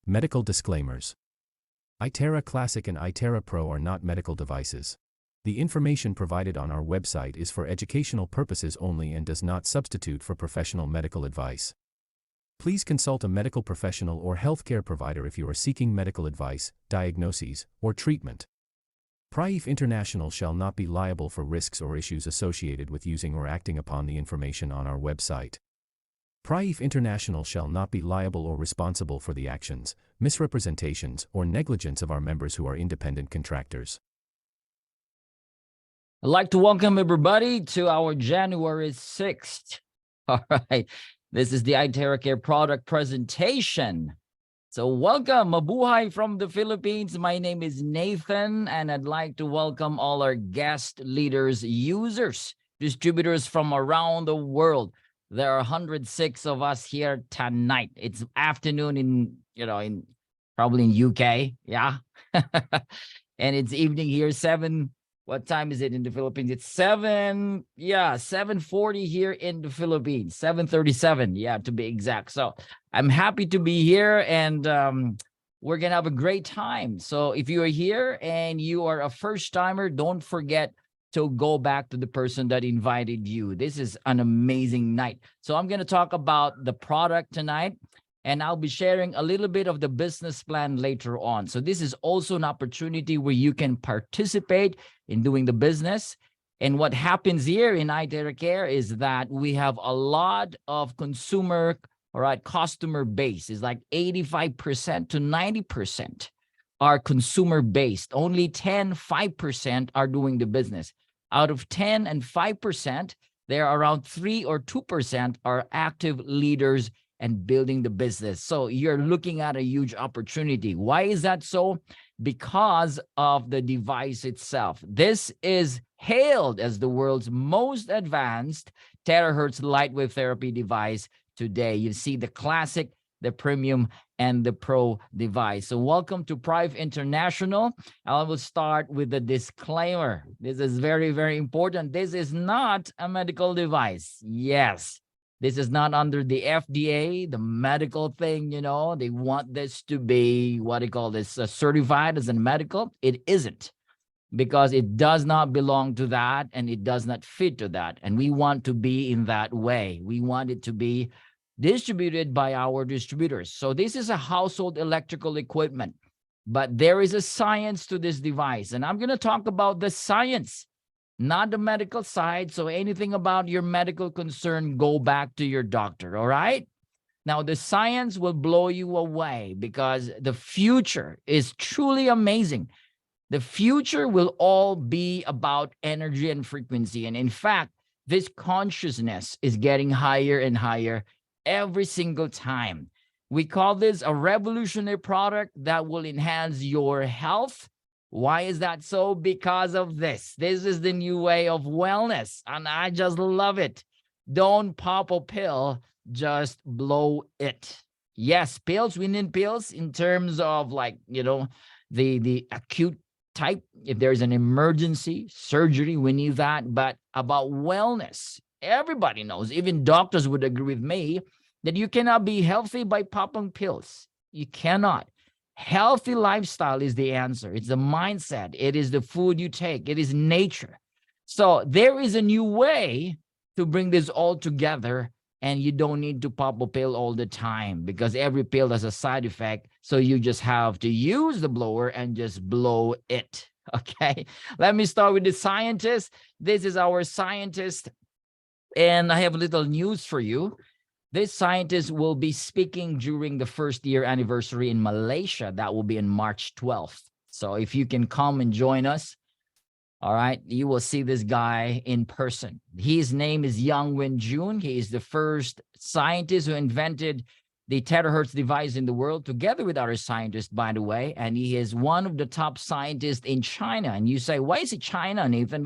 Medical disclaimers. iTera Classic and iTera Pro are not medical devices. The information provided on our website is for educational purposes only and does not substitute for professional medical advice. Please consult a medical professional or healthcare provider if you are seeking medical advice, diagnoses, or treatment. Praif International shall not be liable for risks or issues associated with using or acting upon the information on our website. Praif International shall not be liable or responsible for the actions, misrepresentations, or negligence of our members who are independent contractors. I'd like to welcome everybody to our January 6th. All right, this is the iTeraCare product presentation. So welcome, mabuhay from the Philippines. My name is Nathan, and I'd like to welcome all our guest leaders, users, distributors from around the world. There are 106 of us here tonight. It's afternoon in probably in UK, yeah. And it's evening here, 7. What time is it in the Philippines? It's 7:40 here in the Philippines, 7:37, yeah, to be exact. So I'm happy to be here, and we're gonna have a great time. So if you are here and you are a first-timer, don't forget to go back to the person that invited you. This is an amazing night. So I'm gonna talk about the product tonight, and I'll be sharing a little bit of the business plan later on. So this is also an opportunity where you can participate in doing the business. And what happens here in iTeraCare is that we have a lot of consumer, all right, customer base. It's like 85% to 90% are consumer based. Only 5% are doing the business. Out of 10 and 5%, there are around 3 or 2% are active leaders and building the business. So you're looking at a huge opportunity. Why is that so? Because of the device itself. This is hailed as the world's most advanced Terahertz light wave therapy device today. You see the classic, the premium, and the pro device. So welcome to Praif International. I will start with the disclaimer. This is very, very important. This is not a medical device. Yes. This is not under the FDA, the medical thing, they want this to be, what do you call this, certified as a medical. It isn't, because it does not belong to that, and it does not fit to that. And we want to be in that way. We want it to be distributed by our distributors. So this is a household electrical equipment, but there is a science to this device. And I'm going to talk about the science, not the medical side. So anything about your medical concern, go back to your doctor, all right? Now, the science will blow you away, because the future is truly amazing. The future will all be about energy and frequency. And in fact, this consciousness is getting higher and higher every single time. We call this a revolutionary product that will enhance your health. Why is that so? Because of this. This is the new way of wellness, and I just love it. Don't pop a pill, just blow it. Yes, pills, we need pills in terms of the acute type. If there's an emergency surgery, we need that. But about wellness, everybody knows, even doctors would agree with me, that you cannot be healthy by popping pills. You cannot. Healthy lifestyle is the answer. It's the mindset. It is the food you take. It is nature. So there is a new way to bring this all together, and you don't need to pop a pill all the time, because every pill has a side effect. So you just have to use the blower and just blow it. Okay, let me start with the scientist. This is our scientist, and I have a little news for you. This scientist will be speaking during the first year anniversary in Malaysia. That will be on March 12th. So if you can come and join us, all right, you will see this guy in person. His name is Yang Wen-jun. He is the first scientist who invented the Terahertz device in the world, together with other scientists, by the way. And he is one of the top scientists in China. And you say, why is it China, Nathan?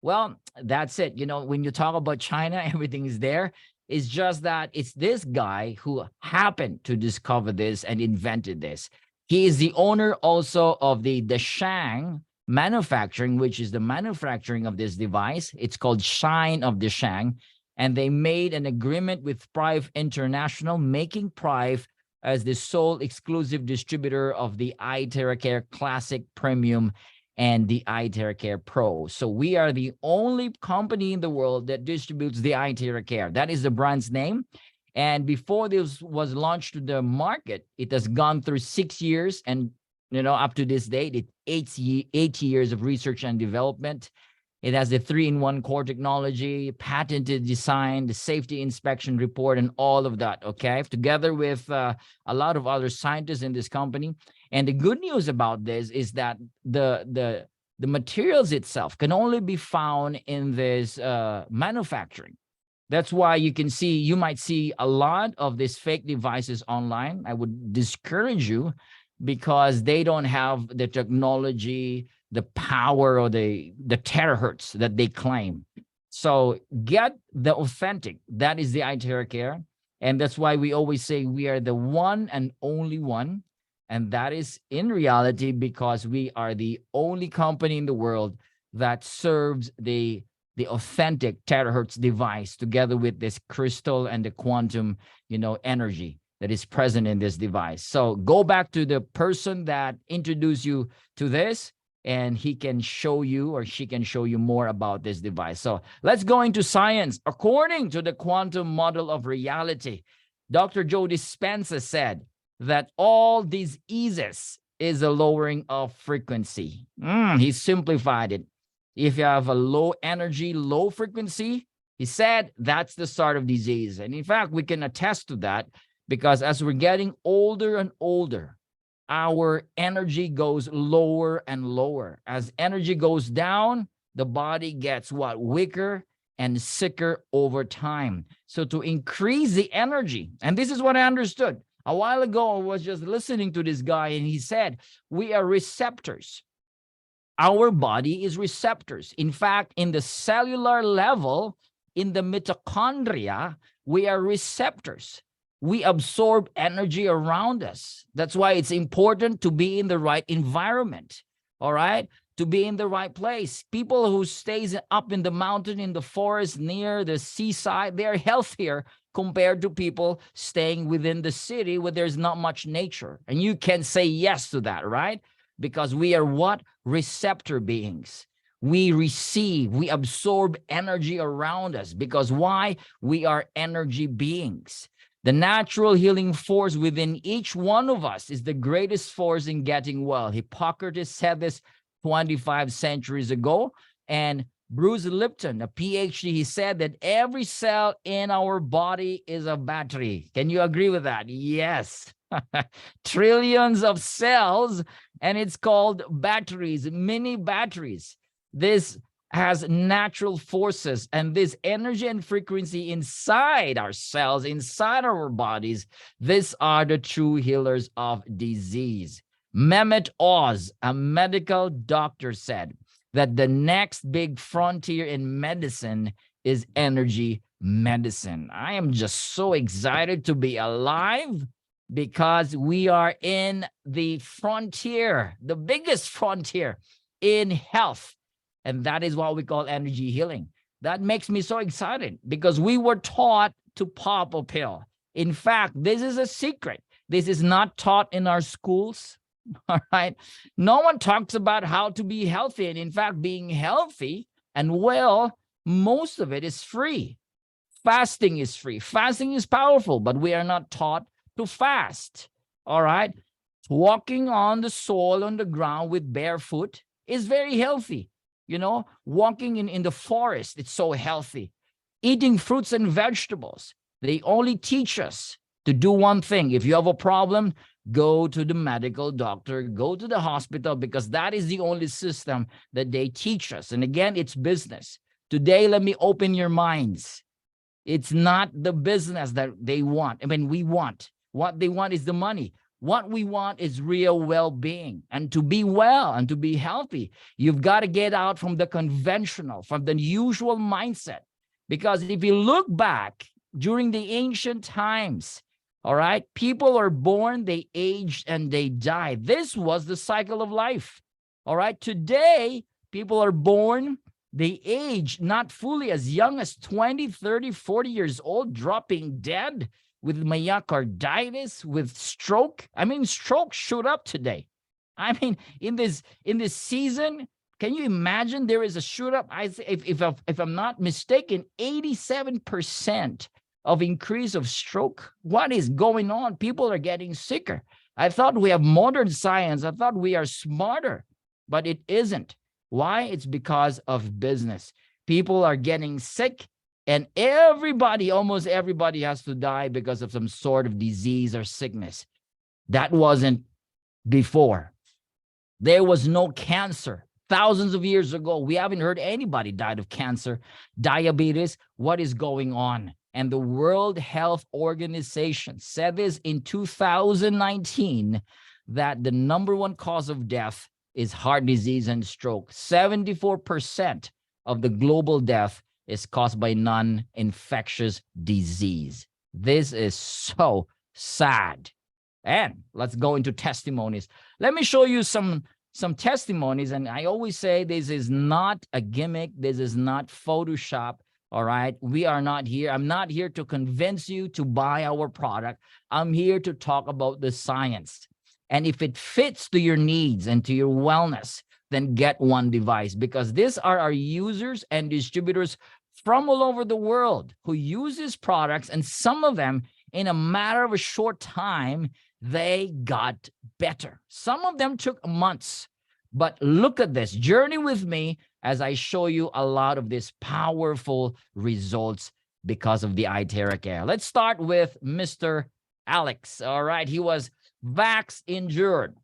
Well, that's it. When you talk about China, everything is there. It's just that it's this guy who happened to discover this and invented this. He is the owner also of the Deshang Manufacturing, which is the manufacturing of this device. It's called Shine of Deshang. And they made an agreement with Praif International, making Praif as the sole exclusive distributor of the iTeraCare Classic Premium and the iTeraCare Pro. So we are the only company in the world that distributes the iTeraCare. That is the brand's name. And before this was launched to the market, it has gone through 6 years, and up to this date, it's 8 years of research and development. It has the 3-in-1 core technology, patented design, the safety inspection report, and all of that, okay? Together with a lot of other scientists in this company. And the good news about this is that the materials itself can only be found in this manufacturing. That's why you might see a lot of these fake devices online. I would discourage you, because they don't have the technology, the power, or the terahertz that they claim. So get the authentic. That is the iTeraCare. And that's why we always say we are the one and only one. And that is in reality because we are the only company in the world that serves the authentic terahertz device together with this crystal and the quantum, energy that is present in this device. So go back to the person that introduced you to this, and he can show you, or she can show you more about this device. So let's go into science. According to the quantum model of reality, Dr. Joe Dispenza said that all diseases is a lowering of frequency. He simplified it. If you have a low energy, low frequency, he said that's the start of disease. And in fact, we can attest to that, because as we're getting older and older, our energy goes lower and lower. As energy goes down, the body gets weaker and sicker over time. So to increase the energy, and this is what I understood. A while ago, I was just listening to this guy, and he said, we are receptors. Our body is receptors. In fact, in the cellular level, in the mitochondria, we are receptors. We absorb energy around us. That's why it's important to be in the right environment, all right? To be in the right place. People who stays up in the mountain, in the forest, near the seaside, they're healthier compared to people staying within the city where there's not much nature. And you can say yes to that, right? Because we are what? Receptor beings. We receive, we absorb energy around us. Because why? We are energy beings. The natural healing force within each one of us is the greatest force in getting well. Hippocrates said this 25 centuries ago. And Bruce Lipton, a PhD, he said that every cell in our body is a battery. Can you agree with that? Yes. Trillions of cells, and it's called batteries, mini batteries. This has natural forces, and this energy and frequency inside our cells, inside our bodies, these are the true healers of disease. Mehmet Oz, a medical doctor, said that the next big frontier in medicine is energy medicine. I am just so excited to be alive, because we are in the frontier, the biggest frontier in health. And that is what we call energy healing. That makes me so excited, because we were taught to pop a pill. In fact, this is a secret. This is not taught in our schools. All right. No one talks about how to be healthy. And in fact, being healthy and well, most of it is free. Fasting is free. Fasting is powerful, but we are not taught to fast. All right. Walking on the soil, on the ground with barefoot is very healthy. Walking in the forest, it's so healthy. Eating fruits and vegetables, they only teach us to do one thing. If you have a problem, go to the medical doctor, go to the hospital, because that is the only system that they teach us. And again, it's business. Today, let me open your minds. It's not the business that they want. We want. What they want is the money. What we want is real well-being. And to be well and to be healthy, you've got to get out from the conventional, from the usual mindset. Because if you look back during the ancient times, all right, people are born, they age, and they die. This was the cycle of life. All right, today, people are born, they age not fully, as young as 20, 30, 40 years old, dropping dead with myocarditis, with stroke. I mean, stroke showed up today. I mean, in this season, can you imagine there is a shoot up? If I'm not mistaken, 87% of increase of stroke. What is going on? People are getting sicker. I thought we have modern science. I thought we are smarter, but it isn't. Why? It's because of business. People are getting sick, and everybody, almost everybody, has to die because of some sort of disease or sickness. That wasn't before. There was no cancer. Thousands of years ago, we haven't heard anybody died of cancer, diabetes. What is going on? And the World Health Organization said this in 2019, that the #1 cause of death is heart disease and stroke. 74% of the global death is caused by non-infectious disease. This is so sad. And let's go into testimonies. Let me show you some testimonies. And I always say this is not a gimmick. This is not Photoshop. All right. We are not here. I'm not here to convince you to buy our product. I'm here to talk about the science. And if it fits to your needs and to your wellness, then get one device, because these are our users and distributors from all over the world who use these products. And some of them, in a matter of a short time, they got better. Some of them took months. But look at this. Journey with me as I show you a lot of these powerful results because of the iTeraCare. Let's start with Mr. Alex. All right. He was vax injured.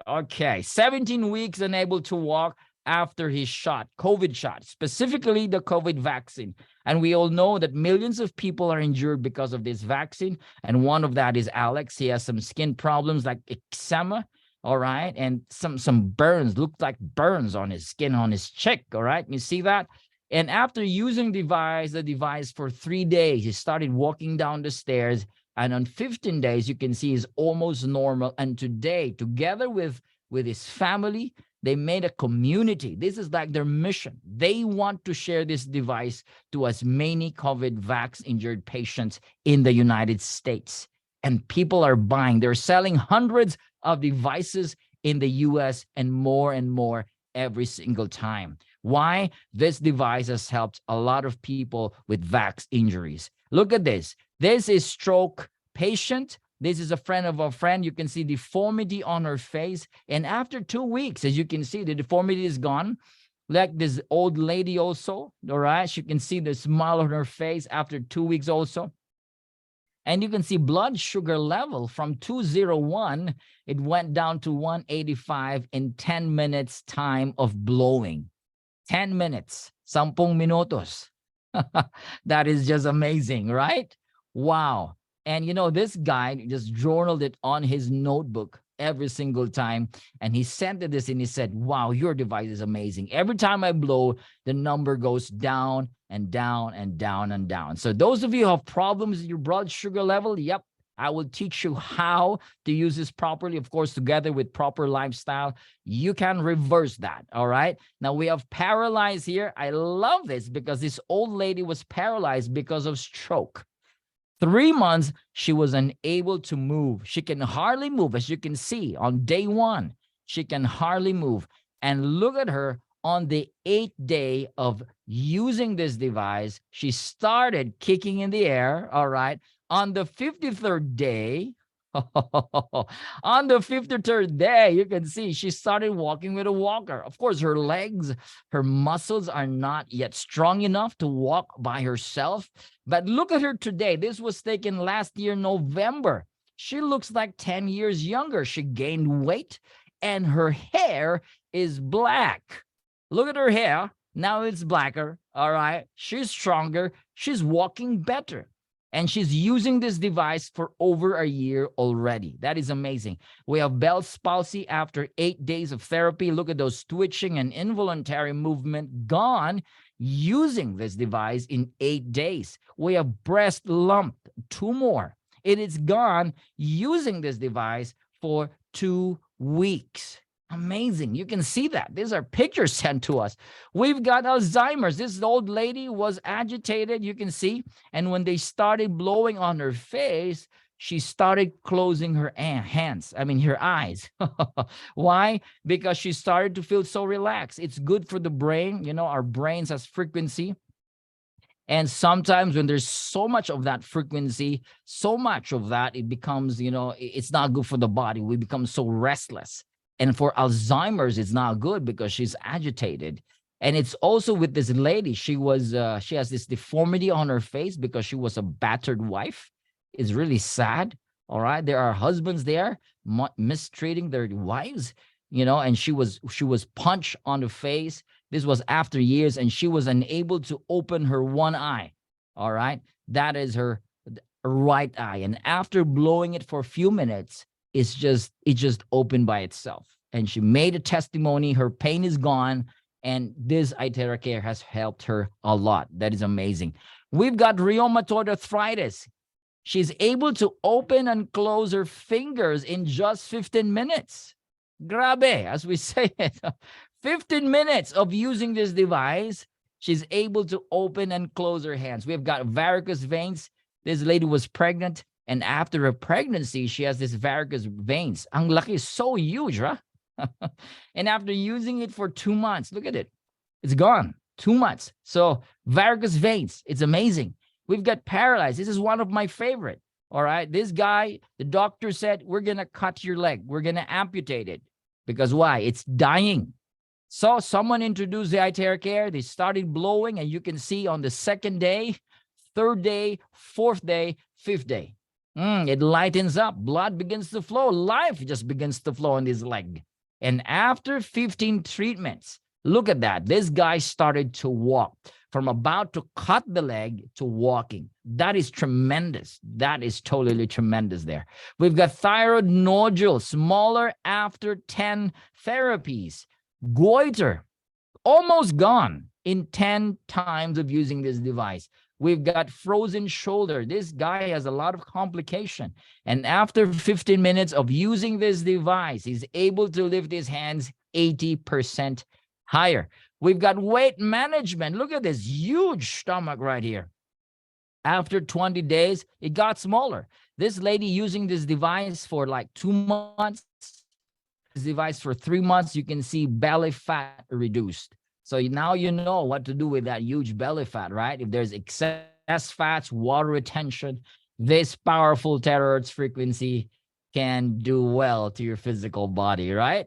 Okay. 17 weeks unable to walk after his shot, COVID shot, specifically the COVID vaccine. And we all know that millions of people are injured because of this vaccine. And one of that is Alex. He has some skin problems like eczema. All right. And some burns, looked like burns on his skin, on his cheek. All right. You see that? And after using the device for 3 days, he started walking down the stairs. And on 15 days, you can see he's almost normal. And today, together with his family, they made a community. This is like their mission. They want to share this device to as many COVID vax injured patients in the United States. And people are buying. They're selling hundreds of devices in the US and more every single time. Why? This device has helped a lot of people with vax injuries. Look at this. This is stroke patient. This is a friend of a friend. You can see deformity on her face. And after 2 weeks, as you can see, the deformity is gone. Like this old lady also, all right? You can see the smile on her face after 2 weeks also. And you can see blood sugar level from 201, it went down to 185 in 10 minutes time of blowing. 10 minutes, 10 minutos. That is just amazing, right? Wow. And you know, this guy just journaled it on his notebook every single time. And he sent it this and he said, wow, your device is amazing. Every time I blow, the number goes down and down and down and down. So those of you who have problems with your blood sugar level, yep, I will teach you how to use this properly. Of course, together with proper lifestyle, you can reverse that. All right. Now we have paralyzed here. I love this because this old lady was paralyzed because of stroke. 3 months, she was unable to move. She can hardly move. As you can see on day 1, she can hardly move. And look at her on the 8th day of using this device. She started kicking in the air. All right. On the 53rd day, on the 53rd day, you can see she started walking with a walker. Of course, her legs, her muscles are not yet strong enough to walk by herself. But look at her today. This was taken last year, November. She looks like 10 years younger. She gained weight and her hair is black. Look at her hair. Now it's blacker. All right. She's stronger. She's walking better. And she's using this device for over a year already. That is amazing. We have Bell's palsy after 8 days of therapy. Look at those twitching and involuntary movement gone using this device in 8 days. We have breast lump, 2 more. It is gone using this device for 2 weeks. Amazing. You can see that. These are pictures sent to us. We've got Alzheimer's. This old lady was agitated, you can see. And when they started blowing on her face, she started closing her her eyes. Why? Because she started to feel so relaxed. It's good for the brain. Our brains has frequency. And sometimes when there's so much of that frequency, so much of that, it becomes, it's not good for the body. We become so restless. And for Alzheimer's, it's not good because she's agitated. And it's also with this lady. She has this deformity on her face because she was a battered wife. It's really sad. All right. There are husbands there mistreating their wives, and she was punched on the face. This was after years, and she was unable to open her one eye. All right. That is her right eye. And after blowing it for a few minutes, it just opened by itself. And she made a testimony. Her pain is gone. And this iTeraCare has helped her a lot. That is amazing. We've got rheumatoid arthritis. She's able to open and close her fingers in just 15 minutes. Grabe, as we say it. 15 minutes of using this device, she's able to open and close her hands. We've got varicose veins. This lady was pregnant, and after her pregnancy, she has this varicose veins. Ang laki, so huge, huh? And after using it for 2 months, look at it. It's gone. 2 months. So varicose veins, it's amazing. We've got paralyzed. This is one of my favorite. All right. This guy, the doctor said, we're going to cut your leg. We're going to amputate it. Because why? It's dying. So someone introduced the iTeraCare. They started blowing, and you can see on the second day, third day, fourth day, fifth day. It lightens up. Blood begins to flow. Life just begins to flow on this leg. And after 15 treatments, look at that. This guy started to walk from about to cut the leg to walking. That is tremendous. That is totally tremendous there. We've got thyroid nodules, smaller after 10 therapies. Goiter, almost gone in 10 times of using this device. We've got frozen shoulder. This guy has a lot of complication. And after 15 minutes of using this device, he's able to lift his hands 80% higher. We've got weight management. Look at this huge stomach right here. After 20 days, it got smaller. This lady using this device for like 2 months, this device for 3 months, you can see belly fat reduced. So now you know what to do with that huge belly fat, right? If there's excess fats, water retention, this powerful terahertz frequency can do well to your physical body, right?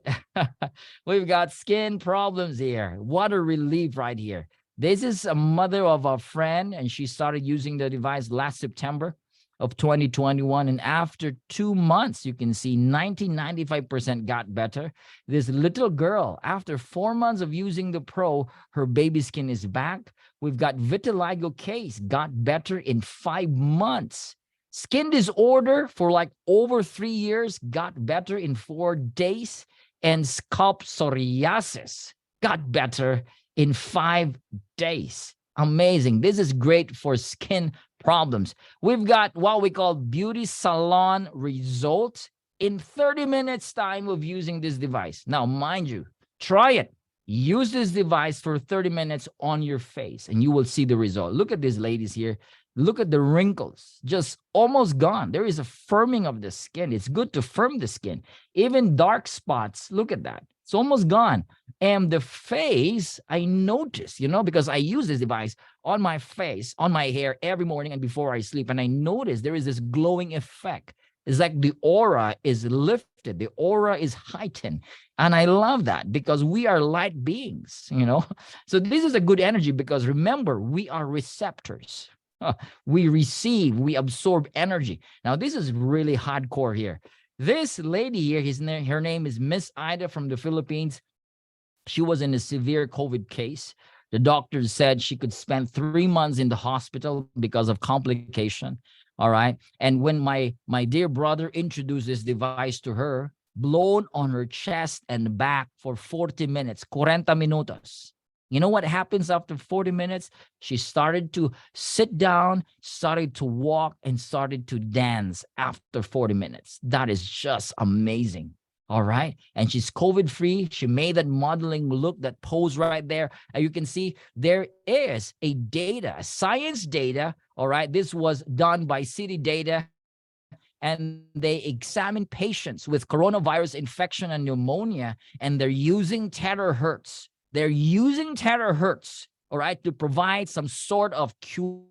We've got skin problems here, water relief right here. This is a mother of a friend, and she started using the device last September of 2021. And after 2 months, you can see 95% got better. This little girl, after 4 months of using the Pro, her baby skin is back. We've got vitiligo case, got better in 5 months. Skin disorder for like over 3 years, got better in 4 days. And scalp psoriasis got better in 5 days. Amazing. This is great for skin problems. We've got what we call beauty salon results in 30 minutes time of using this device. Now, mind you, try it. Use this device for 30 minutes on your face, and you will see the result. Look at these ladies here. Look at the wrinkles, just almost gone. There is a firming of the skin. It's good to firm the skin. Even dark spots, look at that. It's almost gone. And the face, I noticed, because I use this device on my face, on my hair every morning and before I sleep. And I noticed there is this glowing effect. It's like the aura is lifted. The aura is heightened. And I love that because we are light beings, So this is a good energy because remember, we are receptors. We receive, we absorb energy. Now, this is really hardcore here. This lady here, her name is Miss Ida from the Philippines. She was in a severe COVID case. The doctors said she could spend 3 months in the hospital because of complication. All right. And when my dear brother introduced this device to her, blown on her chest and back for 40 minutes, 40 minutos. You know what happens after 40 minutes? She started to sit down, started to walk, and started to dance after 40 minutes. That is just amazing. All right. And she's COVID-free. She made that modeling look, that pose right there. And you can see there is a data, science data. All right. This was done by City Data. And they examined patients with coronavirus infection and pneumonia, and they're using Terahertz. They're using Terahertz, all right, to provide some sort of cure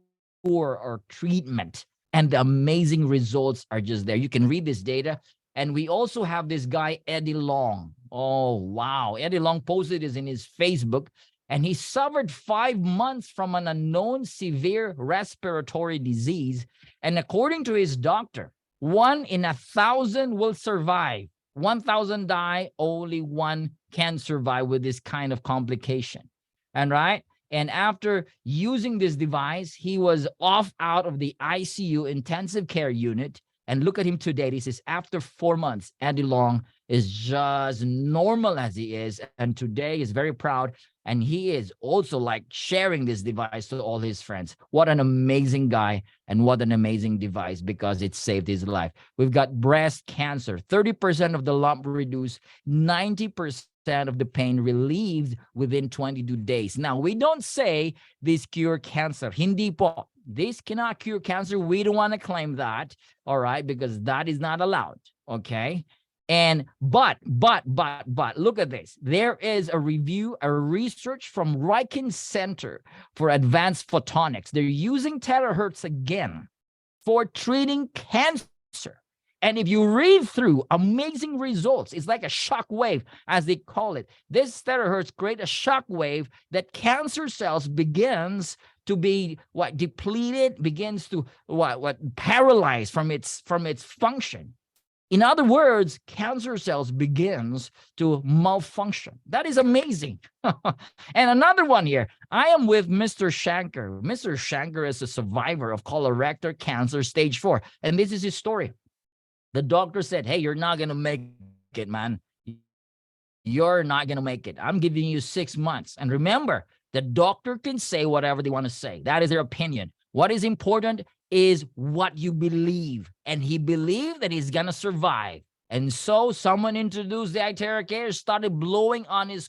or treatment. And the amazing results are just there. You can read this data. And we also have this guy, Eddie Long. Oh, wow. Eddie Long posted this in his Facebook. And he suffered 5 months from an unknown severe respiratory disease. And according to his doctor, 1 in 1,000 will survive. 1,000 die, only 1 can survive with this kind of complication. And right? And after using this device, he was out of the ICU intensive care unit. And look at him today. This is after 4 months. Eddie Long is just normal as he is. And today he's very proud. And he is also like sharing this device to all his friends. What an amazing guy and what an amazing device, because it saved his life. We've got breast cancer, 30% of the lump reduced, 90% of the pain relieved within 22 days. Now, we don't say this cure cancer. Hindi po. This cannot cure cancer. We don't want to claim that, all right, because that is not allowed, okay? And but look at this. There is a research from Riken Center for Advanced Photonics. They're using terahertz again for treating cancer. And if you read through, amazing results. It's like a shock wave, as they call it. This terahertz create a shock wave that cancer cells begins to be depleted, begins to paralyzed from its function. In other words, cancer cells begins to malfunction. That is amazing. And another one here, I am with Mr. Shankar. Mr. Shankar is a survivor of colorectal cancer stage 4. And this is his story. The doctor said, hey, you're not going to make it, man. You're not going to make it. I'm giving you 6 months. And remember, the doctor can say whatever they want to say. That is their opinion. What is important is what you believe. And he believed that he's going to survive. And so someone introduced the iTeraCare, started blowing on his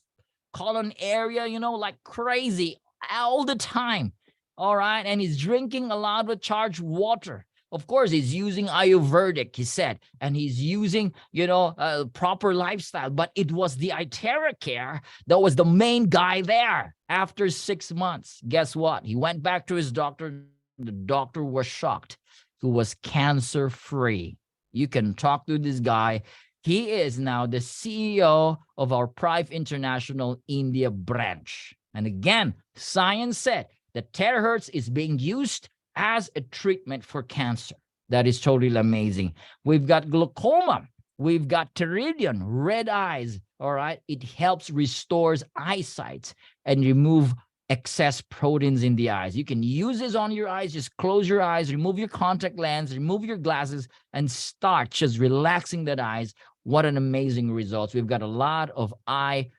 colon area, like crazy all the time. All right. And he's drinking a lot of charged water. Of course, he's using Ayurvedic, he said, and he's using, a proper lifestyle. But it was the iTeraCare that was the main guy there. After 6 months, guess what? He went back to his doctor. The doctor was shocked. He was cancer-free. You can talk to this guy. He is now the CEO of our Prive International India branch. And again, science said that terahertz is being used as a treatment for cancer. That is totally amazing. We've got glaucoma. We've got pterygium, red eyes. All right. It helps restores eyesight and remove excess proteins in the eyes. You can use this on your eyes. Just close your eyes, remove your contact lens, remove your glasses, and start just relaxing that eyes. What an amazing results. We've got a lot of eye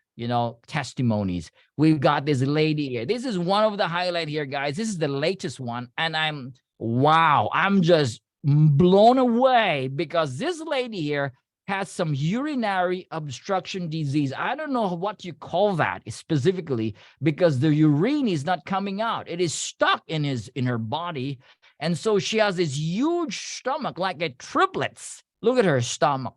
testimonies. We've got this lady here. This is one of the highlight here, guys. This is the latest one. And I'm just blown away because this lady here has some urinary obstruction disease. I don't know what you call that specifically because the urine is not coming out. It is stuck in her body. And so she has this huge stomach, like a triplets. Look at her stomach.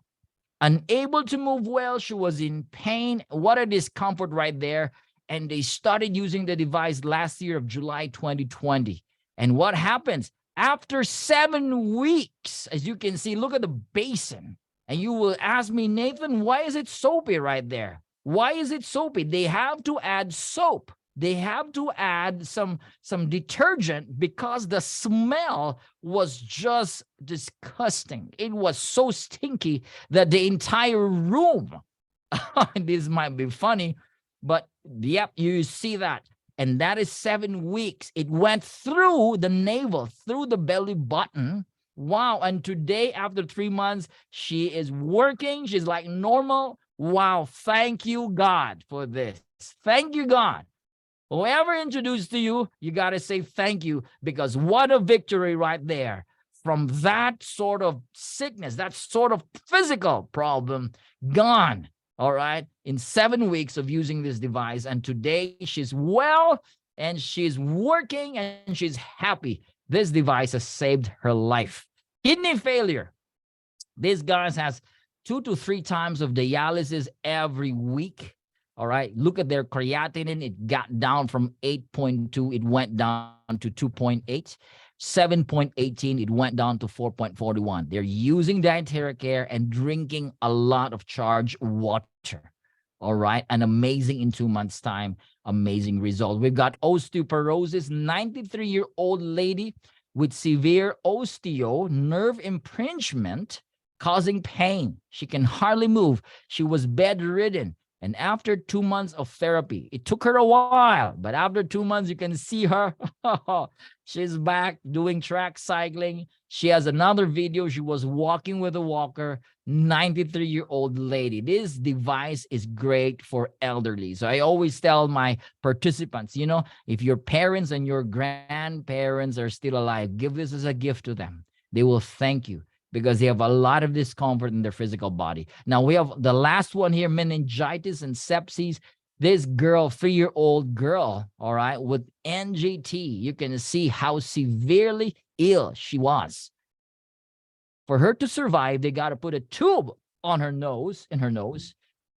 Unable to move well, she was in pain. What a discomfort right there. And they started using the device last year of July 2020. And what happens? After 7 weeks, as you can see, look at the basin. And you will ask me, Nathan, why is it soapy right there? Why is it soapy? They have to add soap. They have to add some detergent because the smell was just disgusting. It was so stinky that the entire room, this might be funny, but yep, you see that. And that is 7 weeks. It went through the navel, through the belly button. Wow. And today, after 3 months, she is working. She's like normal. Wow. Thank you, God, for this. Thank you, God. Whoever introduced to you, you got to say thank you because what a victory right there. from that sort of sickness, that sort of physical problem, gone. All right, in 7 weeks of using this device. And today she's well and she's working and she's happy. This device has saved her life. Kidney failure. This guy has 2 to 3 times of dialysis every week. All right, look at their creatinine. It got down from 8.2. It went down to 2.8. 7.18, it went down to 4.41. They're using the iTeraCare and drinking a lot of charged water. All right, an amazing in 2 months' time, amazing result. We've got osteoporosis, 93-year-old lady with severe osteo nerve impingement causing pain. She can hardly move. She was bedridden. And after 2 months of therapy, it took her a while, but after 2 months, you can see her. She's back doing track cycling. She has another video. She was walking with a walker, 93-year-old lady. This device is great for elderly. So I always tell my participants, you know, if your parents and your grandparents are still alive, give this as a gift to them. They will thank you, because they have a lot of discomfort in their physical body. Now, we have the last one here, meningitis and sepsis. This girl, 3-year-old girl, all right, with NGT, you can see how severely ill she was. For her to survive, they got to put a tube on her nose,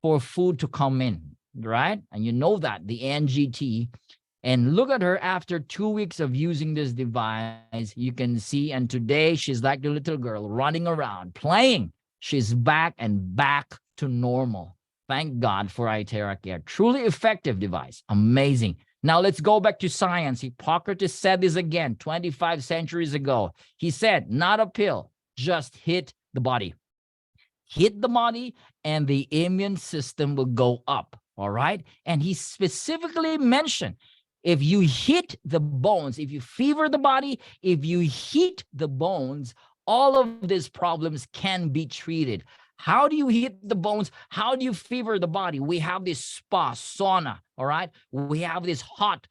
for food to come in, right? And you know that, the NGT. And look at her after 2 weeks of using this device. You can see, and today she's like the little girl running around, playing. She's back and back to normal. Thank God for iTeraCare. Truly effective device. Amazing. Now let's go back to science. Hippocrates said this again 25 centuries ago. He said, not a pill, just hit the body. Hit the body and the immune system will go up. All right. And he specifically mentioned, if you hit the bones, if you fever the body, if you heat the bones, all of these problems can be treated. How do you hit the bones? How do you fever the body? We have this spa, sauna, all right? We have this hot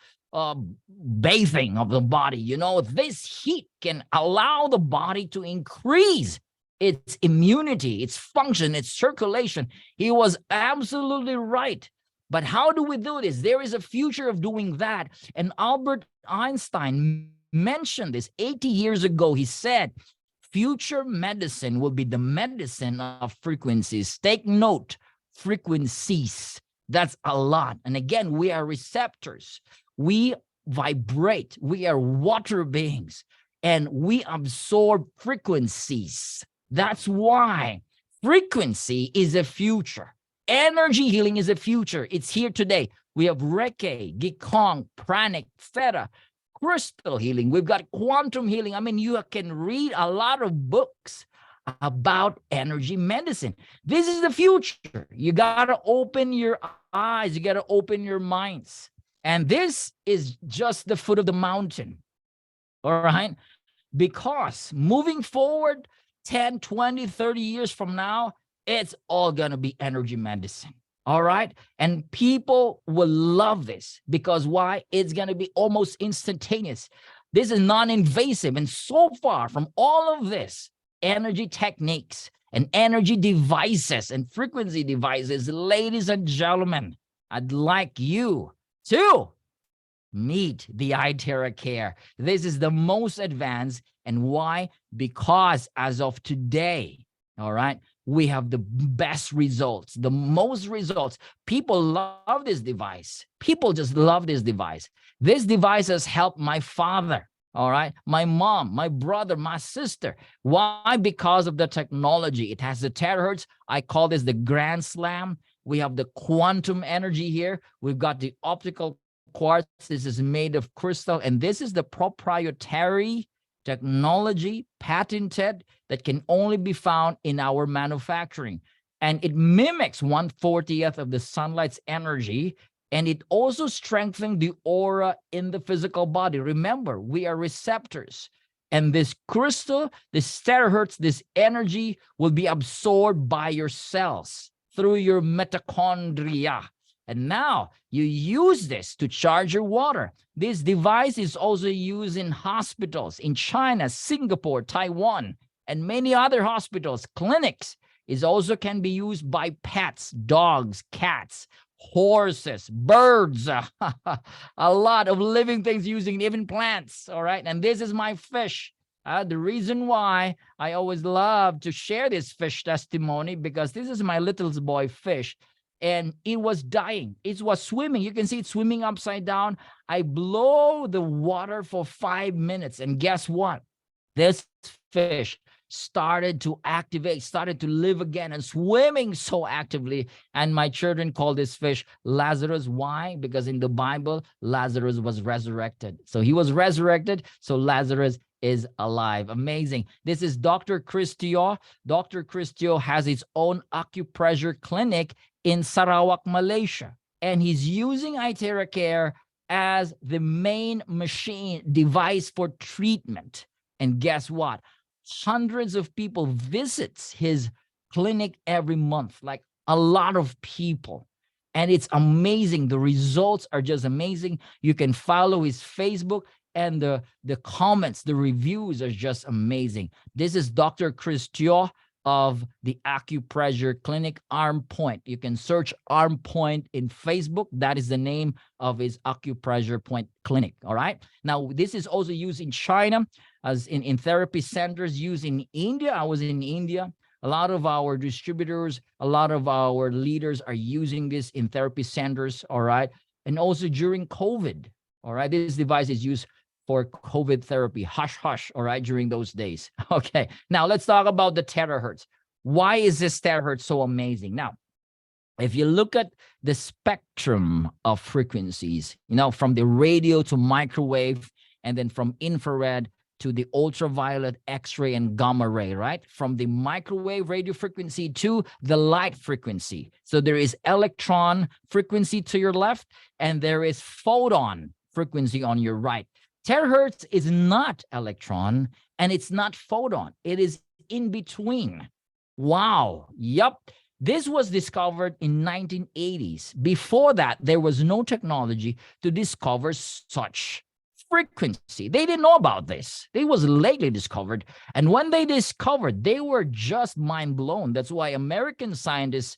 bathing of the body. You know, this heat can allow the body to increase its immunity, its function, its circulation. He was absolutely right. But how do we do this? There is a future of doing that. And Albert Einstein mentioned this 80 years ago. He said, future medicine will be the medicine of frequencies. Take note, frequencies. That's a lot. And again, we are receptors. We vibrate. We are water beings. And we absorb frequencies. That's why frequency is a future. Energy healing is a future. It's here today. We have Reiki, Gikong, Pranic, Theta, crystal healing. We've got quantum healing. I mean, you can read a lot of books about energy medicine. This is the future. You got to open your eyes. You got to open your minds. And this is just the foot of the mountain. All right? Because moving forward 10, 20, 30 years from now, it's all going to be energy medicine. All right. And people will love this because why? It's going to be almost instantaneous. This is non-invasive. And so far from all of this, energy techniques and energy devices and frequency devices, ladies and gentlemen, I'd like you to meet the iTeraCare. This is the most advanced. And why? Because as of today, all right, we have the best results, the most results. People love this device. People just love this device. This device has helped my father, all right, my mom, my brother, my sister. Why? Because of the technology. It has the terahertz. I call this the grand slam. We have the quantum energy here. We've got the optical quartz. This is made of crystal, and this is the proprietary technology, patented, that can only be found in our manufacturing. And it mimics 1/40th of the sunlight's energy, and it also strengthens the aura in the physical body. Remember, we are receptors. And this crystal, this terahertz, this energy will be absorbed by your cells through your mitochondria. And now you use this to charge your water. This device is also used in hospitals in China, Singapore, Taiwan, and many other hospitals, clinics. It also can be used by pets, dogs, cats, horses, birds, a lot of living things using even plants. All right. And this is my fish. The reason why I always love to share this fish testimony, because this is my little boy fish, and it was dying. It was swimming. You can see it swimming upside down. I blow the water for 5 minutes, and guess what? This fish started to activate, started to live again, and swimming so actively. And my children call this fish Lazarus. Why? Because in the Bible, Lazarus was resurrected. So he was resurrected, so Lazarus is alive. Amazing. This is Dr. Chris Teo. Dr. Chris Teo has his own acupressure clinic in Sarawak, Malaysia. And he's using iTeraCare as the main machine device for treatment. And guess what? Hundreds of people visits his clinic every month, like a lot of people. And it's amazing. The results are just amazing. You can follow his Facebook, and the comments, the reviews are just amazing. This is Dr. Chris Teo of the acupressure clinic, Arm Point. You can search Arm Point in Facebook. That is the name of his acupressure point clinic. All right. Now, this is also used in China, as in therapy centers, used in India. I was in India. A lot of our distributors, a lot of our leaders are using this in therapy centers. All right. And also during COVID. All right. This device is used for COVID therapy, hush, hush, all right, during those days. Okay, now let's talk about the terahertz. Why is this terahertz so amazing? Now, if you look at the spectrum of frequencies, from the radio to microwave, and then from infrared to the ultraviolet, X-ray, and gamma ray, right? From the microwave radio frequency to the light frequency. So there is electron frequency to your left, and there is photon frequency on your right. Terahertz is not electron, and it's not photon. It is in between. Wow. Yep. This was discovered in 1980s. Before that, there was no technology to discover such frequency. They didn't know about this. It was lately discovered. And when they discovered, they were just mind blown. That's why American scientists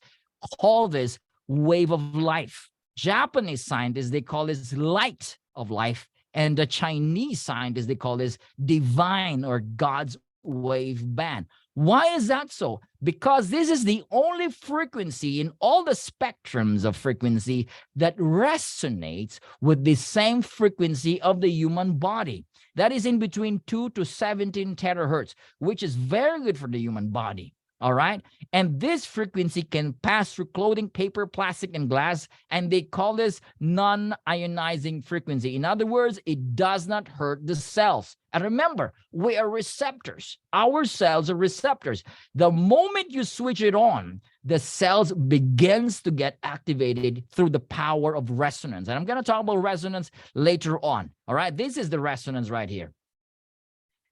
call this wave of life. Japanese scientists, they call this light of life. And the Chinese scientists, they call this divine or God's wave band. Why is that so? Because this is the only frequency in all the spectrums of frequency that resonates with the same frequency of the human body. That is in between 2 to 17 terahertz, which is very good for the human body. All right. And this frequency can pass through clothing, paper, plastic, and glass. And they call this non-ionizing frequency. In other words, it does not hurt the cells. And remember, we are receptors. Our cells are receptors. The moment you switch it on, the cells begins to get activated through the power of resonance. And I'm going to talk about resonance later on. All right. This is the resonance right here.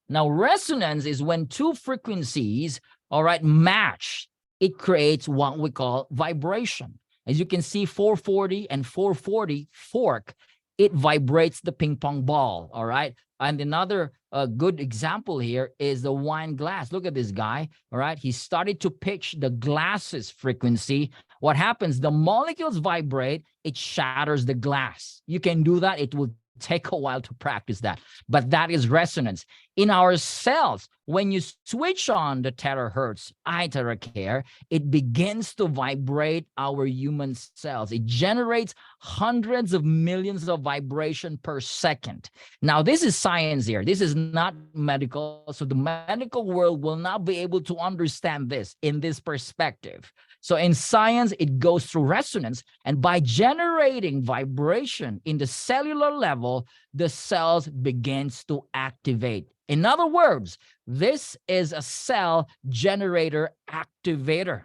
Now, resonance is when two frequencies, all right, match. It creates what we call vibration. As you can see, 440 and 440 fork, it vibrates the ping pong ball, all right? And another good example here is the wine glass. Look at this guy, all right? He started to pitch the glass's frequency. What happens? The molecules vibrate, it shatters the glass. You can do that. It will take a while to practice that, but that is resonance. In our cells, when you switch on the terahertz, iTeraCare, it begins to vibrate our human cells. It generates hundreds of millions of vibration per second. Now, this is science here. This is not medical. So the medical world will not be able to understand this in this perspective. So in science, it goes through resonance, and by generating vibration in the cellular level, the cells begins to activate. In other words, this is a cell generator activator.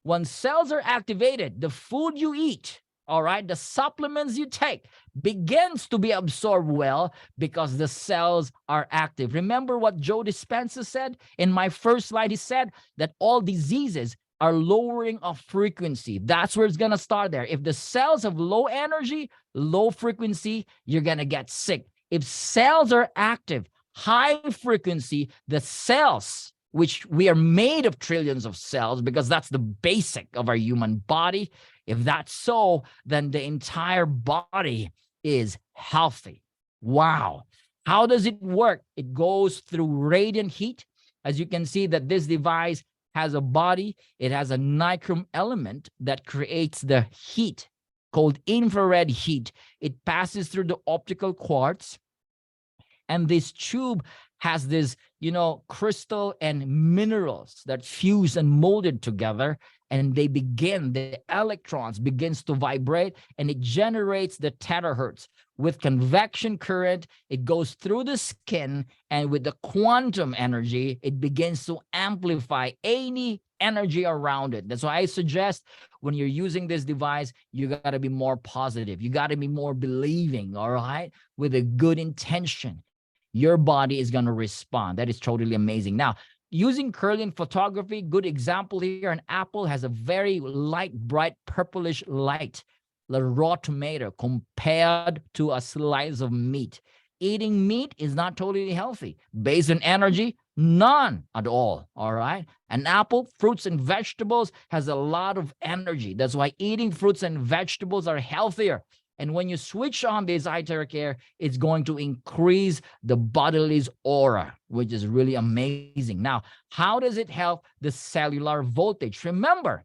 When cells are activated, the food you eat, all right, the supplements you take begins to be absorbed well because the cells are active. Remember what Joe Dispenza said in my first slide? He said that all diseases are lowering of frequency. That's where it's going to start there. If the cells have low energy, low frequency, you're going to get sick. If cells are active, high frequency, the cells, which we are made of trillions of cells because that's the basic of our human body. If that's so, then the entire body is healthy. Wow. How does it work? It goes through radiant heat. As you can see that this device has a body. It has a nichrome element that creates the heat called infrared heat. It passes through the optical quartz. And this tube has this, crystal and minerals that fuse and molded together. And the electrons begins to vibrate, and it generates the terahertz. With convection current, it goes through the skin, and with the quantum energy, it begins to amplify any energy around it. That's why I suggest when you're using this device, you got to be more positive. You got to be more believing, all right, with a good intention. Your body is going to respond. That is totally amazing. Now, using Kirlian photography, good example here, an apple has a very light, bright, purplish light, the raw tomato compared to a slice of meat. Eating meat is not totally healthy. Based on energy, none at all, all right? An apple, fruits and vegetables has a lot of energy. That's why eating fruits and vegetables are healthier. And when you switch on this iTeraCare, it's going to increase the body's aura, which is really amazing. Now, how does it help the cellular voltage? Remember,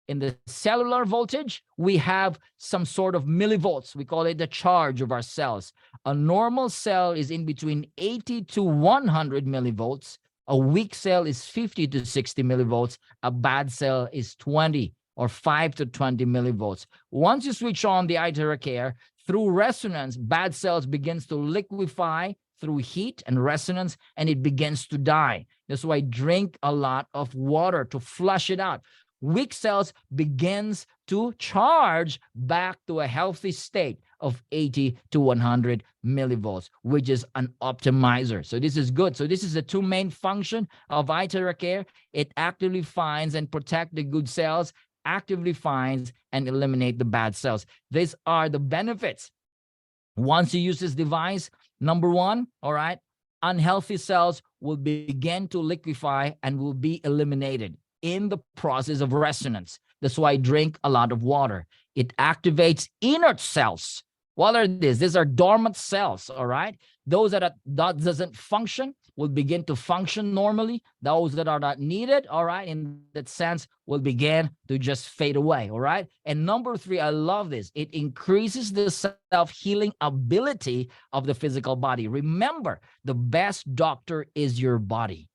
in the cellular voltage, we have some sort of millivolts. We call it the charge of our cells. A normal cell is in between 80 to 100 millivolts. A weak cell is 50 to 60 millivolts. A bad cell is 20 or 5 to 20 millivolts. Once you switch on the iTeraCare, through resonance, bad cells begins to liquefy through heat and resonance, and it begins to die. That's why drink a lot of water to flush it out. Weak cells begins to charge back to a healthy state of 80 to 100 millivolts, which is an optimizer. So this is good. So this is the two main function of iTeraCare. It actively finds and protect the good cells, actively finds and eliminate the bad cells. These are the benefits. Once you use this device, number one, all right, unhealthy cells will begin to liquefy and will be eliminated in the process of resonance. That's why I drink a lot of water. It activates inert cells. What are these? These are dormant cells, all right? Those that doesn't function will begin to function normally. Those that are not needed, all right, in that sense, will begin to just fade away, all right? And number three, I love this. It increases the self-healing ability of the physical body. Remember, the best doctor is your body.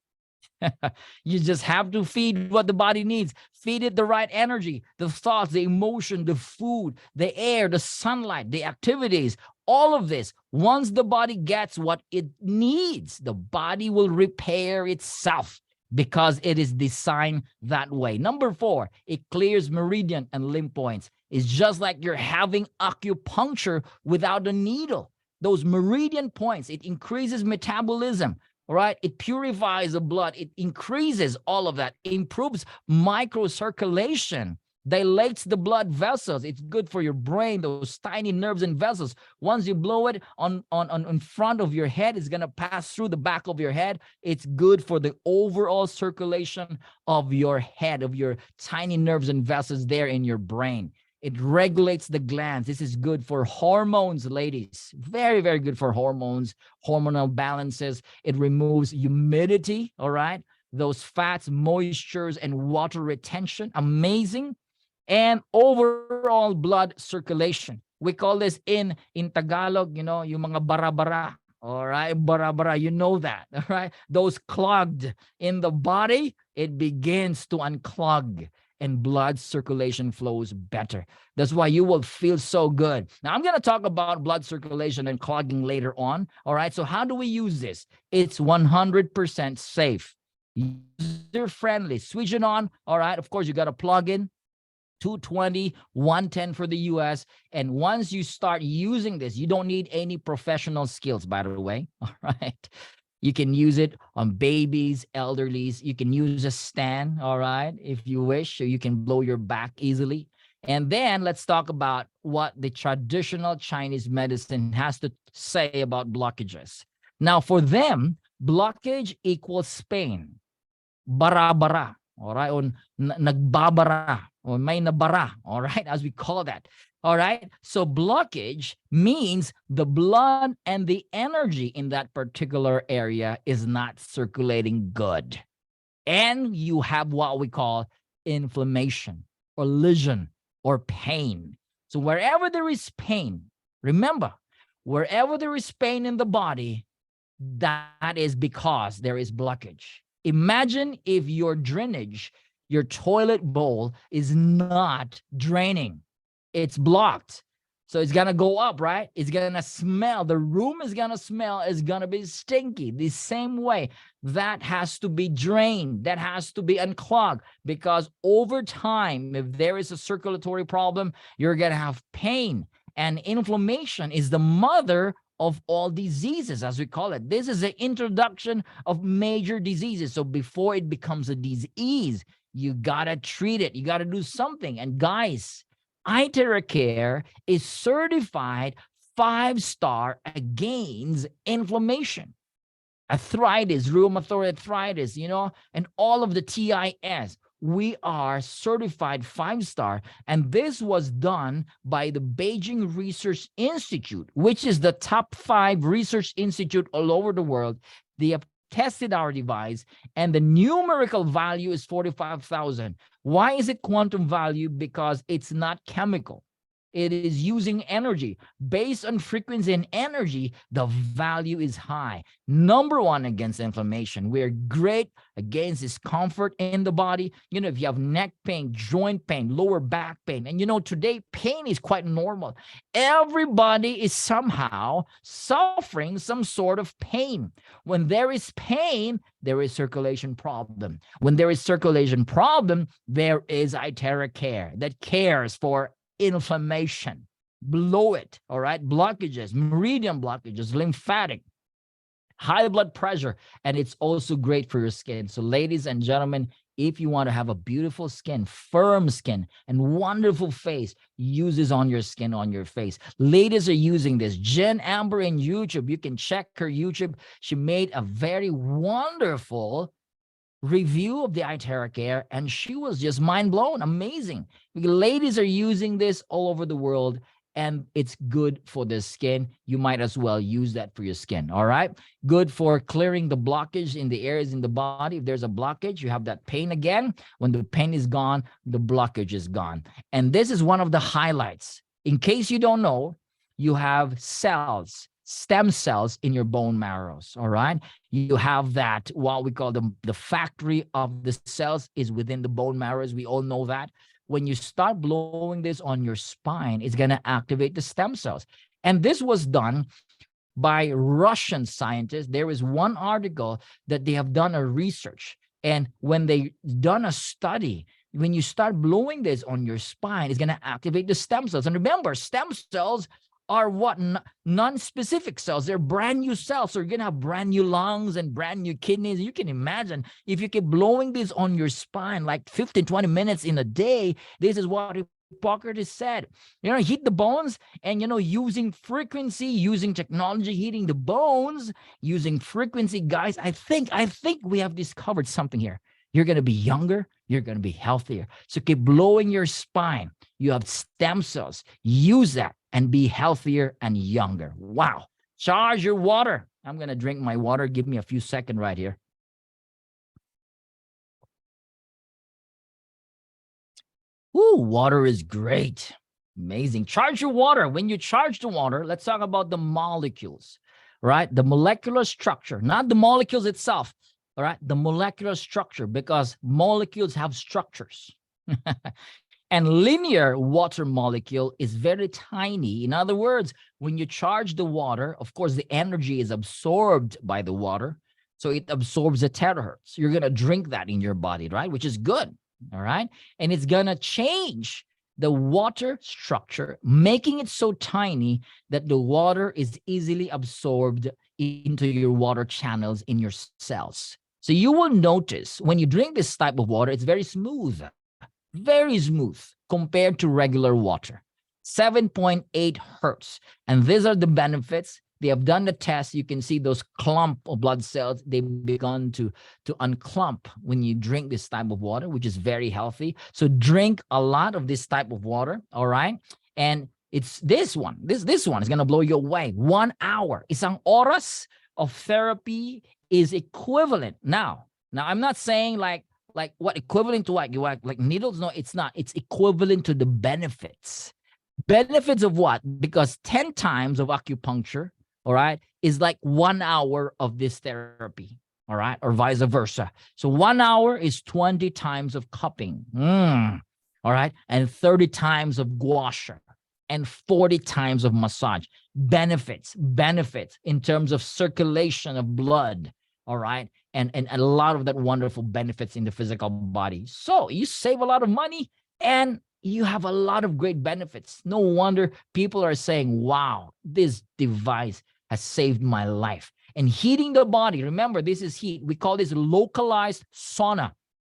You just have to feed what the body needs. Feed it the right energy, the thoughts, the emotion, the food, the air, the sunlight, the activities, all of this. Once the body gets what it needs, the body will repair itself because it is designed that way. Number four, it clears meridian and lymph points. It's just like you're having acupuncture without a needle. Those meridian points, it increases metabolism. All right, it purifies the blood. It increases all of that, improves microcirculation, dilates the blood vessels. It's good for your brain, those tiny nerves and vessels. Once you blow it on front of your head, it's going to pass through the back of your head. It's good for the overall circulation of your head, of your tiny nerves and vessels there in your brain. It regulates the glands. This is good for hormones, ladies. Very, very good for hormones, hormonal balances. It removes humidity, all right? Those fats, moistures, and water retention. Amazing. And overall blood circulation. We call this in Tagalog, yung mga bara-bara. All right, bara-bara, you know that, all right? Those clogged in the body, it begins to unclog, and blood circulation flows better. That's why you will feel so good. Now, I'm going to talk about blood circulation and clogging later on. All right. So how do we use this? It's 100% safe, user-friendly. Switch it on. All right. Of course, you got to plug in. 220, 110 for the US. And once you start using this, you don't need any professional skills, by the way. All right. You can use it on babies, elderlies. You can use a stand, all right, if you wish, so you can blow your back easily. And then let's talk about what the traditional Chinese medicine has to say about blockages. Now, for them, blockage equals pain. Bara-bara, all right, or nagbabara, or may nabara, all right, as we call that. All right, so blockage means the blood and the energy in that particular area is not circulating good. And you have what we call inflammation or lesion or pain. So wherever there is pain, remember, wherever there is pain in the body, that is because there is blockage. Imagine if your drainage, your toilet bowl is not draining. It's blocked. So it's going to go up, right? It's going to smell. The room is going to smell. It's going to be stinky. The same way, that has to be drained. That has to be unclogged, because over time, if there is a circulatory problem, you're going to have pain. And inflammation is the mother of all diseases, as we call it. This is the introduction of major diseases. So before it becomes a disease, you got to treat it. You got to do something. And guys, iTeraCare is certified 5-star against inflammation, arthritis, rheumatoid arthritis, and all of the TIS. We are certified 5-star, and this was done by the Beijing Research Institute, which is the top 5 research institute all over the world. They have tested our device, and the numerical value is 45,000. Why is it quantum value? Because it's not chemical. It is using energy. Based on frequency and energy, the value is high. Number 1 against inflammation. We're great against discomfort in the body. If you have neck pain, joint pain, lower back pain, and today pain is quite normal. Everybody is somehow suffering some sort of pain. When there is pain, there is circulation problem. When there is circulation problem, there is iTeraCare that cares for inflammation. Blow it, all right? Blockages, meridian blockages, lymphatic, high blood pressure, and it's also great for your skin. So ladies and gentlemen, if you want to have a beautiful skin, firm skin, and wonderful face, use this on your skin, on your face. Ladies are using this. Jen Amber in YouTube, you can check her YouTube. She made a very wonderful review of the iTeraCare, and she was just mind blown. Amazing. Ladies are using this all over the world, and it's good for the skin. You might as well use that for your skin. All right. Good for clearing the blockage in the areas in the body. If there's a blockage, you have that pain again. When the pain is gone, the blockage is gone. And this is one of the highlights. In case you don't know, you have cells, stem cells in your bone marrows, all right? You have that, what we call the factory of the cells is within the bone marrows. We all know that. When you start blowing this on your spine, it's going to activate the stem cells. And this was done by Russian scientists. There is one article that they have done a research. And when they done a study, when you start blowing this on your spine, it's going to activate the stem cells. And remember, stem cells are what? Non-specific cells. They're brand new cells. So you're going to have brand new lungs and brand new kidneys. You can imagine if you keep blowing this on your spine like 15, 20 minutes in a day, this is what Hippocrates said. Heat the bones and, using frequency, using technology, heating the bones, using frequency. Guys, I think we have discovered something here. You're going to be younger. You're going to be healthier. So keep blowing your spine. You have stem cells. Use that and be healthier and younger. Wow. Charge your water. I'm going to drink my water. Give me a few seconds right here. Ooh, water is great. Amazing. Charge your water. When you charge the water, let's talk about the molecules, right? The molecular structure, not the molecules itself. All right, the molecular structure, because molecules have structures. And linear water molecule is very tiny. In other words, when you charge the water, of course, the energy is absorbed by the water. So it absorbs the terahertz. You're going to drink that in your body, right? Which is good. All right. And it's going to change the water structure, making it so tiny that the water is easily absorbed into your water channels in your cells. So you will notice when you drink this type of water, it's very smooth compared to regular water. 7.8 hertz. And these are the benefits. They have done the test. You can see those clump of blood cells. They've begun to unclump when you drink this type of water, which is very healthy. So drink a lot of this type of water, all right? And it's this one. This one is going to blow you away. 1 hour. Isang oras of therapy is equivalent. Now I'm not saying like what equivalent to what? You like needles? No, it's not. It's equivalent to the benefits. Benefits of what? Because 10 times of acupuncture, all right, is like 1 hour of this therapy, all right, or vice versa. So 1 hour is 20 times of cupping, all right, and 30 times of gua sha, and 40 times of massage. Benefits in terms of circulation of blood, all right, and a lot of that wonderful benefits in the physical body. So you save a lot of money and you have a lot of great benefits. No wonder people are saying, wow, this device has saved my life. And heating the body, remember, this is heat. We call this localized sauna,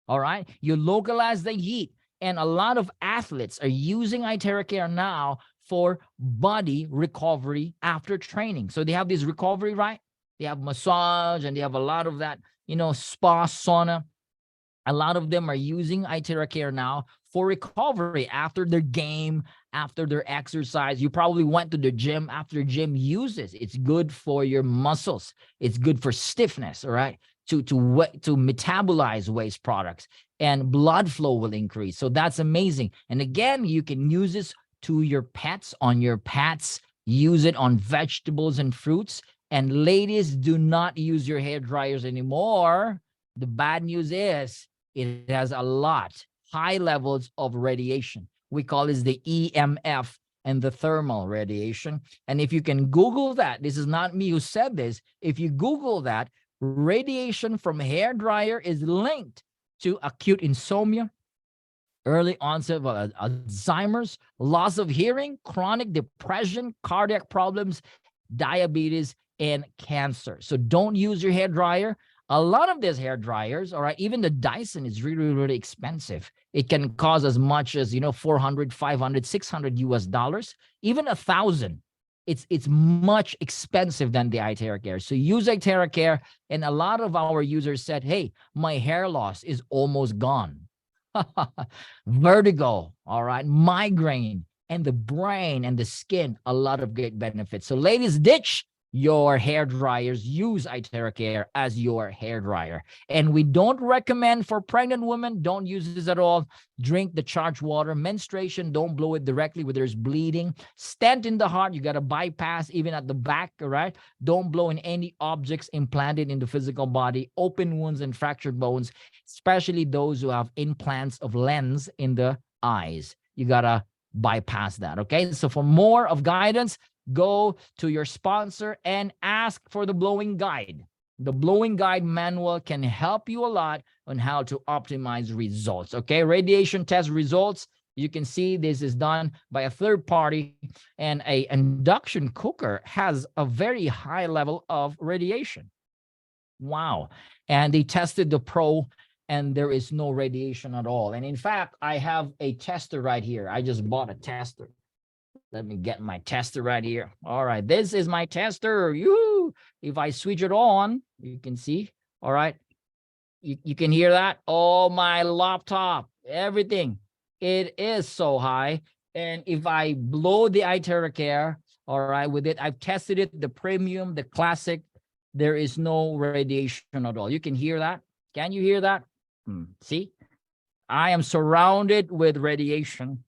all right? You localize the heat. And a lot of athletes are using iTeraCare now for body recovery after training. So they have this recovery, right? They have massage and they have a lot of that, spa, sauna. A lot of them are using iTeraCare now for recovery after their game, after their exercise. You probably went to the gym. After gym, use this. It's good for your muscles. It's good for stiffness, all right? To metabolize waste products, and blood flow will increase. So that's amazing. And again, you can use this to your pets, on your pets. Use it on vegetables and fruits. And ladies, do not use your hair dryers anymore. The bad news is it has a lot, high levels of radiation. We call this the EMF and the thermal radiation. And if you can Google that, this is not me who said this. If you Google that, radiation from hair dryer is linked to acute insomnia, early onset of Alzheimer's, loss of hearing, chronic depression, cardiac problems, diabetes, and cancer. So don't use your hair dryer. A lot of these hair dryers, all right, even the Dyson is really, really expensive. It can cost as much as, $400, $500, $600, even $1,000. It's much expensive than the iTeraCare. So use iTeraCare. And a lot of our users said, hey, my hair loss is almost gone. Vertigo, all right, migraine, and the brain and the skin, a lot of great benefits. So ladies, ditch your hair dryers. Use iTeraCare as your hair dryer. And we don't recommend for pregnant women. Don't use this at all. Drink the charged water. Menstruation, don't blow it directly where there's bleeding. Stent in the heart, you got to bypass even at the back, all right? Don't blow in any objects implanted in the physical body. Open wounds and fractured bones, especially those who have implants of lens in the eyes. You got to bypass that, okay? So for more of guidance, go to your sponsor and ask for the blowing guide. The blowing guide manual can help you a lot on how to optimize results. Okay, radiation test results. You can see this is done by a third party, and an induction cooker has a very high level of radiation. Wow. And they tested the Pro and there is no radiation at all. And in fact, I have a tester right here. I just bought a tester. Let me get my tester right here. All right, this is my tester. If I switch it on, you can see. All right, you can hear that. Oh, my laptop, everything. It is so high. And if I blow the iTeraCare, all right, with it, I've tested it, the premium, the classic, there is no radiation at all. You can hear that. Can you hear that? See, I am surrounded with radiation.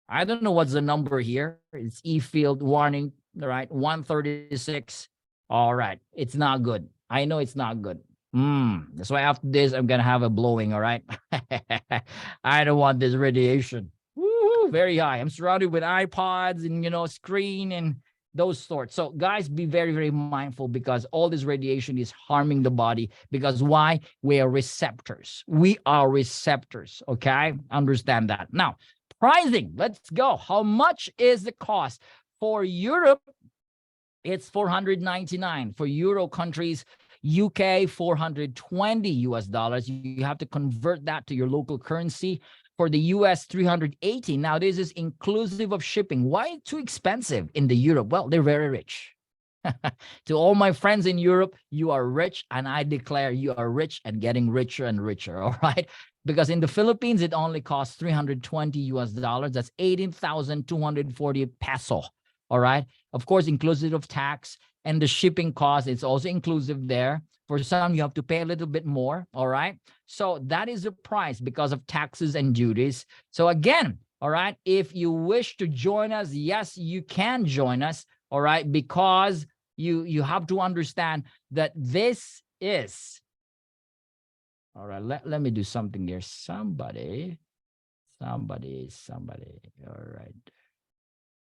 I don't know what's the number here. It's E-field warning, all right, 136. All right, it's not good. I know it's not good. That's why after this, I'm going to have a blowing, all right? I don't want this radiation. Woo, very high. I'm surrounded with iPods and, screen and those sorts. So guys, be very, very mindful because all this radiation is harming the body. Because why? We are receptors. We are receptors, okay? Understand that. Now, pricing, let's go. How much is the cost for Europe? it's 499. For Euro countries, UK, 420 US dollars. You have to convert that to your local currency. For the US, 380. Now, this is inclusive of shipping. Why too expensive in the Europe? Well, they're very rich. To all my friends in Europe, you are rich, and I declare you are rich and getting richer and richer, all right? Because in the Philippines, it only costs 320 US dollars. That's 18,240 peso, all right? Of course, inclusive of tax and the shipping cost, it's also inclusive there. For some, you have to pay a little bit more, all right? So that is the price because of taxes and duties. So again, all right, if you wish to join us, yes, you can join us, all right? Because you have to understand that this is, all right, let me do something here. Somebody, all right.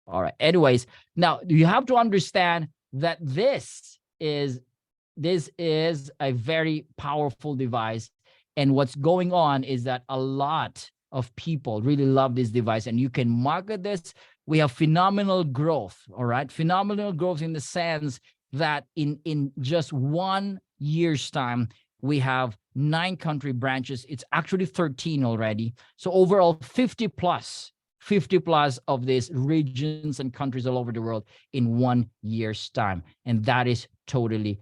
All right, anyways, now you have to understand that this is a very powerful device. And what's going on is that a lot of people really love this device, and you can market this. We have phenomenal growth, all right? Phenomenal growth in the sense that in just 1 year's time, we have 9 country branches. It's actually 13 already. So overall, 50 plus of these regions and countries all over the world in 1 year's time. And that is totally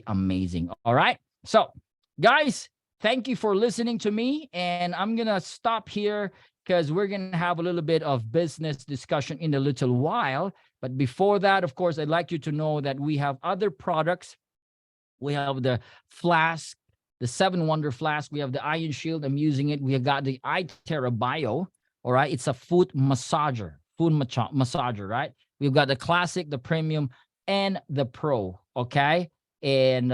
amazing. All right. So guys, thank you for listening to me. And I'm going to stop here because we're going to have a little bit of business discussion in a little while. But before that, of course, I'd like you to know that we have other products. We have the flask, the 7 Wonder flask. We have the Iron Shield. I'm using it. We have got the iTeraBio. All right. It's a foot massager, right? We've got the classic, the premium, and the pro. Okay. And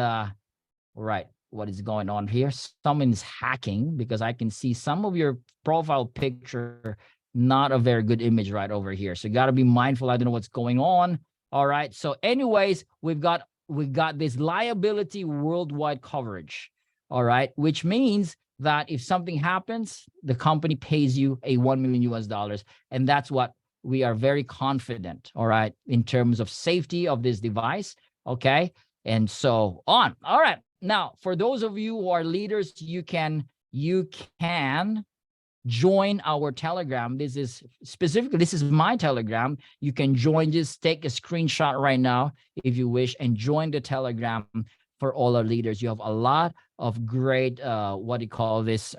right, what is going on here? Someone's hacking, because I can see some of your profile picture, not a very good image right over here. So you got to be mindful. I don't know what's going on. All right. So anyways, we've got this liability worldwide coverage. All right. Which means that if something happens, the company pays you a 1 million US dollars. And that's what we are very confident. All right. In terms of safety of this device. Okay. And so on. All right. Now, for those of you who are leaders, you can join our Telegram. This is my Telegram. You can join, just take a screenshot right now if you wish, and join the Telegram for all our leaders. You have a lot of great, updates,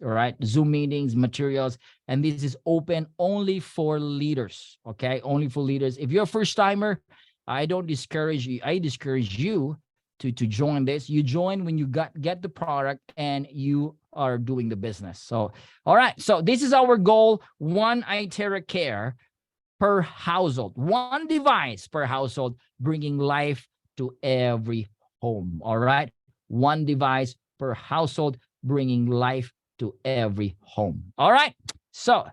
all right? Zoom meetings, materials, and this is open only for leaders, okay? Only for leaders. If you're a first timer, I don't discourage you. I discourage you to join this. You join when you get the product and you are doing the business. So, all right. So this is our goal. 1 iTeraCare per household, 1 device per household, bringing life to every home. All right. 1 device per household, bringing life to every home. All right. So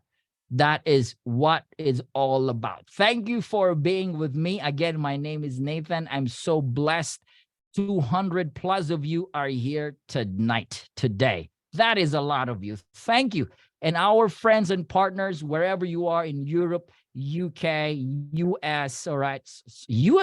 that is what it's all about. Thank you for being with me. Again, my name is Nathan. I'm so blessed. 200 plus of you are here today. That is a lot of you. Thank you. And our friends and partners, wherever you are in Europe, UK, US, all right, US